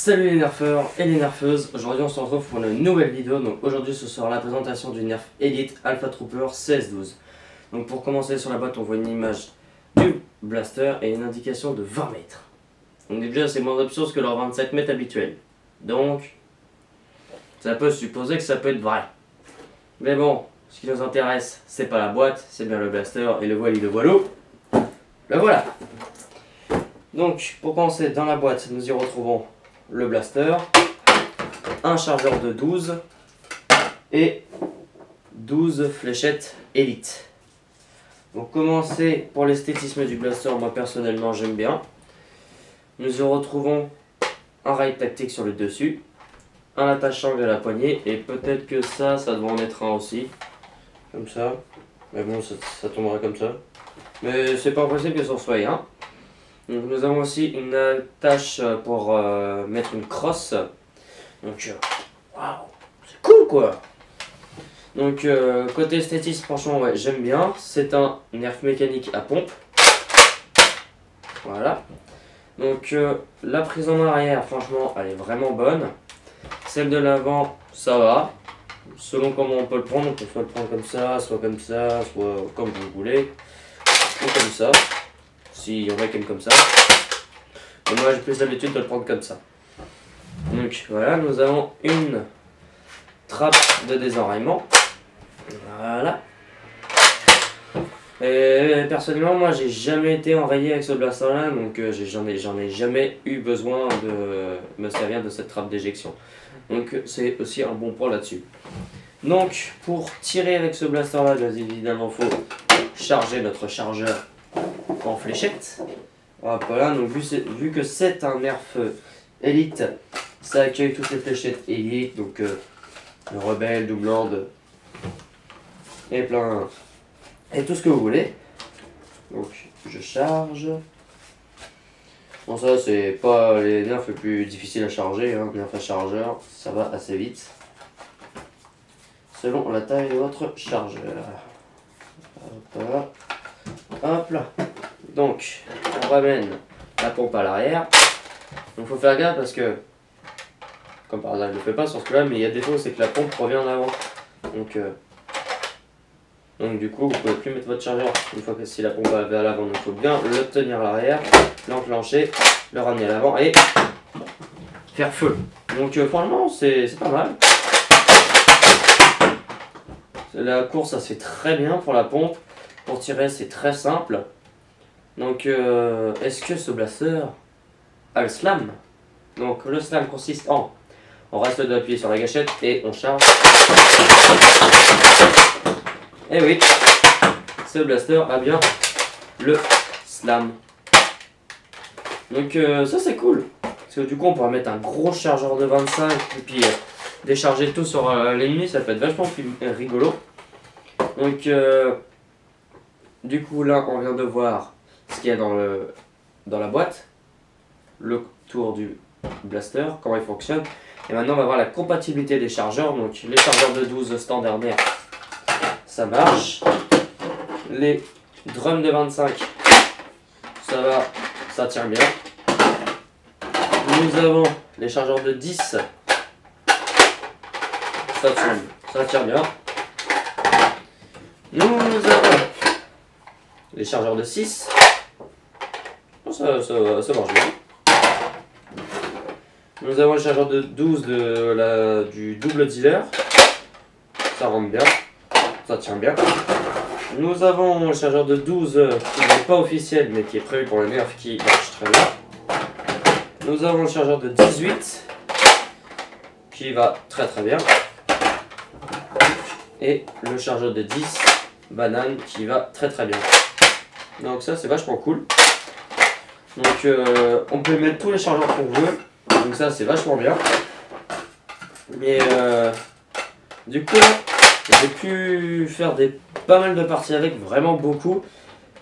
Salut les nerfeurs et les nerfeuses, aujourd'hui on se retrouve pour une nouvelle vidéo. Donc aujourd'hui ce sera la présentation du Nerf Elite Alpha Trooper CS12. Donc pour commencer, sur la boîte on voit une image du blaster et une indication de 20 mètres. Donc déjà c'est moins d'options que leur 27 mètres habituel. Donc ça peut supposer que ça peut être vrai. Mais bon, ce qui nous intéresse c'est pas la boîte, c'est bien le blaster et le voili de voilou. Le voilà. Donc pour commencer, dans la boîte nous y retrouvons le blaster, un chargeur de 12 et 12 fléchettes Elite. Donc commencer pour l'esthétisme du blaster, moi personnellement j'aime bien. Nous y retrouvons un rail tactique sur le dessus, un attache-angle à la poignée et peut-être que ça doit en être un aussi, comme ça. Mais bon, ça tombera comme ça. Mais c'est pas impossible que ce soit un. Donc, nous avons aussi une attache pour mettre une crosse. Donc, waouh, c'est cool quoi. Donc, côté esthétisme, franchement, ouais, j'aime bien. C'est un Nerf mécanique à pompe. Voilà. Donc, la prise en arrière, franchement, elle est vraiment bonne. Celle de l'avant, ça va. Selon comment on peut le prendre, on peut soit le prendre comme ça, soit comme vous voulez. Ou comme ça. Si on va comme ça. Et moi j'ai plus l'habitude de le prendre comme ça. Donc voilà, nous avons une trappe de désenraillement. Voilà. Et personnellement moi j'ai jamais été enrayé avec ce blaster là, donc j'en ai jamais eu besoin de me servir de cette trappe d'éjection. Donc c'est aussi un bon point là-dessus. Donc pour tirer avec ce blaster là, bien évidemment il faut charger notre chargeur en fléchette. Voilà, donc vu que c'est un Nerf Elite, ça accueille toutes les fléchettes Elite, donc le rebelle, doublande et plein et tout ce que vous voulez. Donc je charge. Bon, ça c'est pas les nerfs les plus difficiles à charger, hein. Nerf à chargeur, ça va assez vite selon la taille de votre chargeur. Hop là. Hop là. Donc on ramène la pompe à l'arrière. Donc faut faire gaffe parce que, comme par hasard je ne le fais pas sur ce coup là, mais il y a des fois c'est que la pompe revient en avant. Donc du coup vous pouvez plus mettre votre chargeur une fois que si la pompe va à l'avant. Donc il faut bien le tenir à l'arrière, l'enclencher, le ramener à l'avant et faire feu. Donc franchement c'est pas mal. La course ça se fait très bien pour la pompe. Pour tirer c'est très simple. Donc est-ce que ce blaster a le slam? Donc le slam consiste en, on reste d'appuyer sur la gâchette et on charge. Et oui, ce blaster a bien le slam. Donc ça c'est cool. Parce que du coup on pourra mettre un gros chargeur de 25 et puis décharger tout sur l'ennemi, ça peut être vachement plus rigolo. Donc du coup là on vient de voir ce qu'il y a dans la boîte, le tour du blaster, comment il fonctionne. Et maintenant on va voir la compatibilité des chargeurs. Donc les chargeurs de 12 standard Nerf, ça marche. Les drums de 25, ça va, ça tient bien. Nous avons les chargeurs de 10, ça tient bien. Nous avons les chargeurs de 6, ça marche bien. Nous avons le chargeur de 12 du double dealer, ça rentre bien, ça tient bien. Nous avons le chargeur de 12 qui n'est pas officiel mais qui est prévu pour le Nerf, qui marche très bien. Nous avons le chargeur de 18 qui va très bien. Et le chargeur de 10 banane qui va très bien. Donc ça c'est vachement cool. Donc on peut mettre tous les chargeurs qu'on veut. Donc ça c'est vachement bien. Mais du coup j'ai pu faire pas mal de parties avec, vraiment beaucoup.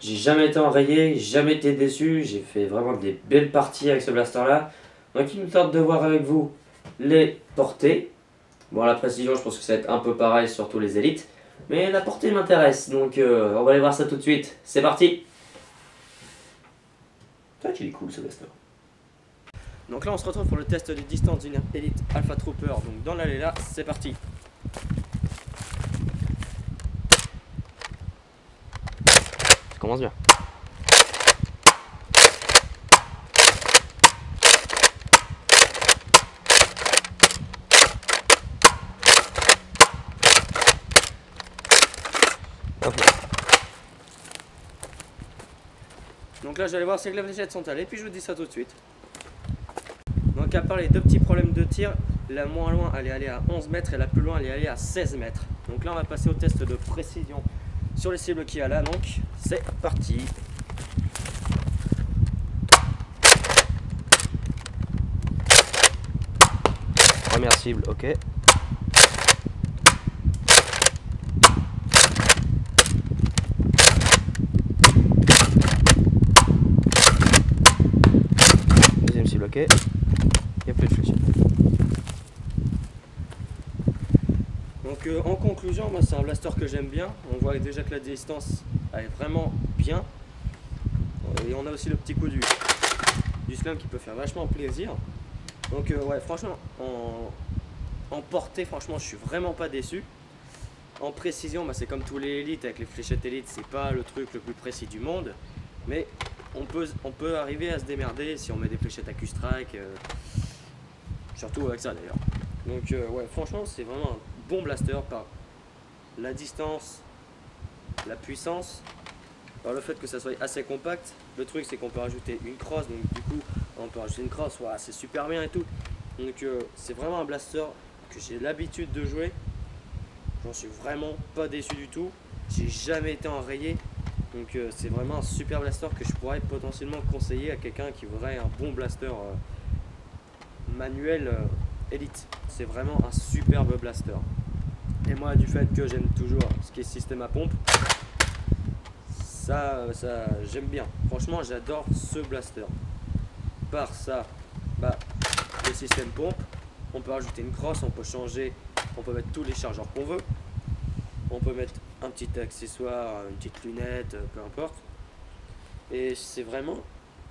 J'ai jamais été enrayé, jamais été déçu. J'ai fait vraiment des belles parties avec ce blaster là. Donc il me tente de voir avec vous les portées. Bon, la précision, je pense que ça va être un peu pareil sur tous les élites. Mais la portée m'intéresse, donc on va aller voir ça tout de suite. C'est parti! Ça, il est cool ce blaster. Donc là on se retrouve pour le test de distance du Nerf Elite Alpha Trooper. Donc dans l'allée là, c'est parti. Ça commence bien. Hop là. Donc là j'allais voir si les fléchettes sont allées, puis je vous dis ça tout de suite. Donc à part les deux petits problèmes de tir, la moins loin elle est allée à 11 mètres et la plus loin elle est allée à 16 mètres. Donc là on va passer au test de précision sur les cibles qu'il y a là, donc c'est parti. Première cible, ok. Deuxième cible, ok. Il n'y a plus de fléchettes. Donc en conclusion, moi c'est un blaster que j'aime bien. On voit déjà que la distance elle est vraiment bien. Et on a aussi le petit coup du slam qui peut faire vachement plaisir. Donc ouais, franchement, en portée, franchement, je suis vraiment pas déçu. En précision, bah, c'est comme tous les élites, avec les fléchettes élites, c'est pas le truc le plus précis du monde. Mais on peut arriver à se démerder si on met des fléchettes à Q-Strike. Surtout avec ça d'ailleurs. Donc ouais, franchement, c'est vraiment un bon blaster par la distance, la puissance, par le fait que ça soit assez compact. Le truc c'est qu'on peut rajouter une crosse, donc du coup on peut rajouter une crosse, ouais, c'est super bien et tout. Donc c'est vraiment un blaster que j'ai l'habitude de jouer. J'en suis vraiment pas déçu du tout. J'ai jamais été enrayé. Donc c'est vraiment un super blaster que je pourrais potentiellement conseiller à quelqu'un qui voudrait un bon blaster manuel Elite. C'est vraiment un superbe blaster. Et moi, du fait que j'aime toujours ce qui est système à pompe, ça j'aime bien. Franchement, j'adore ce blaster. Par ça, bah, le système pompe, on peut rajouter une crosse, on peut changer, on peut mettre tous les chargeurs qu'on veut. On peut mettre un petit accessoire, une petite lunette, peu importe. Et c'est vraiment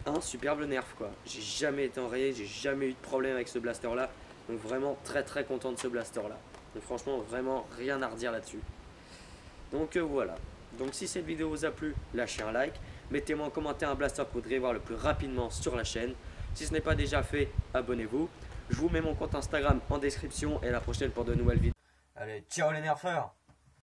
un superbe nerf quoi. J'ai jamais été enrayé, j'ai jamais eu de problème avec ce blaster là. Donc vraiment très content de ce blaster là. Donc franchement vraiment rien à redire là-dessus. Donc voilà. Donc si cette vidéo vous a plu, lâchez un like. Mettez-moi en commentaire un blaster que vous voudriez voir le plus rapidement sur la chaîne. Si ce n'est pas déjà fait, abonnez-vous. Je vous mets mon compte Instagram en description et à la prochaine pour de nouvelles vidéos. Allez, ciao les nerfeurs!